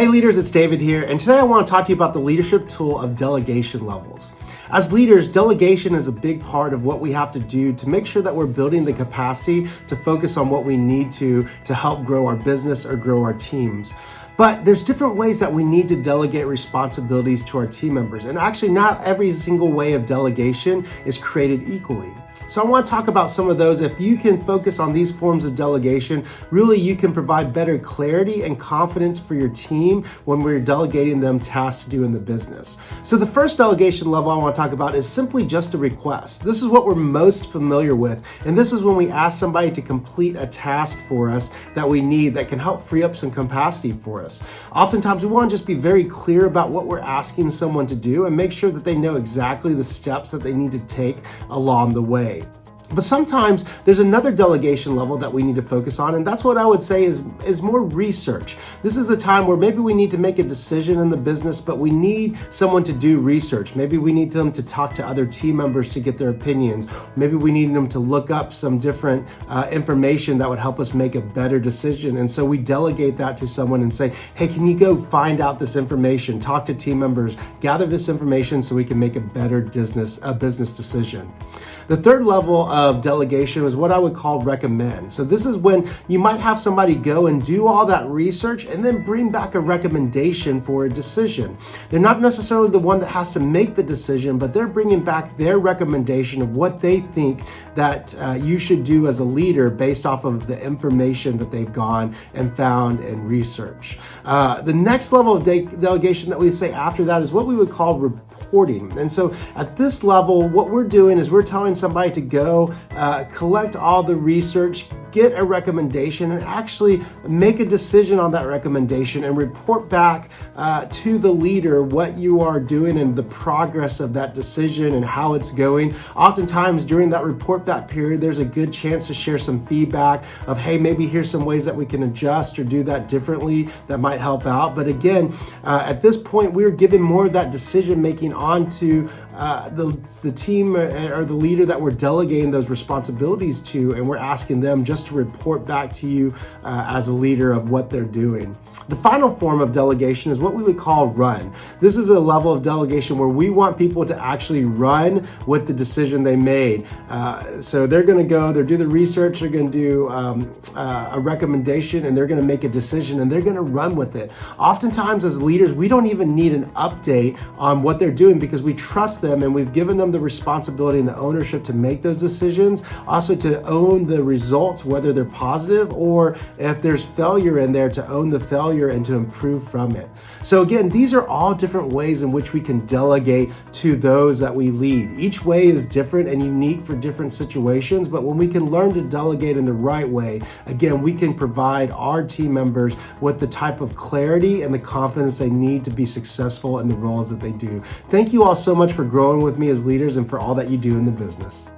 Hey leaders, it's David here, and today I want to talk to you about the leadership tool of delegation levels. As leaders, delegation is a big part of what we have to do to make sure that we're building the capacity to focus on what we need to help grow our business or grow our teams. But there's different ways that we need to delegate responsibilities to our team members. And actually, not every single way of delegation is created equally. So I want to talk about some of those. If you can focus on these forms of delegation, really you can provide better clarity and confidence for your team when we're delegating them tasks to do in the business. So the first delegation level I want to talk about is simply just a request. This is what we're most familiar with. And this is when we ask somebody to complete a task for us that we need that can help free up some capacity for us. Oftentimes we want to just be very clear about what we're asking someone to do and make sure that they know exactly the steps that they need to take along the way. But sometimes there's another delegation level that we need to focus on, and that's what I would say is more research. This is a time where maybe we need to make a decision in the business, but we need someone to do research. Maybe we need them to talk to other team members to get their opinions. Maybe we need them to look up some different information that would help us make a better decision. And so we delegate that to someone and say, hey, can you go find out this information, talk to team members, gather this information so we can make a better business decision. The third level of delegation is what I would call recommend. So this is when you might have somebody go and do all that research and then bring back a recommendation for a decision. They're not necessarily the one that has to make the decision, but they're bringing back their recommendation of what they think that you should do as a leader based off of the information that they've gone and found and research. The next level of delegation that we say after that is what we would call reporting. And so at this level, what we're doing is we're telling somebody to go collect all the research, get a recommendation, and actually make a decision on that recommendation and report back to the leader what you are doing and the progress of that decision and how it's going. Oftentimes during that report back period, there's a good chance to share some feedback of, hey, maybe here's some ways that we can adjust or do that differently that might help out. But again, at this point, we're giving more of that decision making onto the team or the leader that we're delegating those responsibilities to, and we're asking them just to report back to you as a leader of what they're doing. The final form of delegation is what we would call run. This is a level of delegation where we want people to actually run with the decision they made. So they're going to go, they'll do the research, they're going to do a recommendation, and they're going to make a decision, and they're going to run with it. Oftentimes as leaders, we don't even need an update on what they're doing because we trust them and we've given them the responsibility and the ownership to make those decisions, also to own the results, whether they're positive or if there's failure in there, to own the failure and to improve from it. So again, these are all different ways in which we can delegate to those that we lead. Each way is different and unique for different situations, but when we can learn to delegate in the right way, again, we can provide our team members with the type of clarity and the confidence they need to be successful in the roles that they do. Thank you all so much for growing with me as leaders and for all that you do in the business.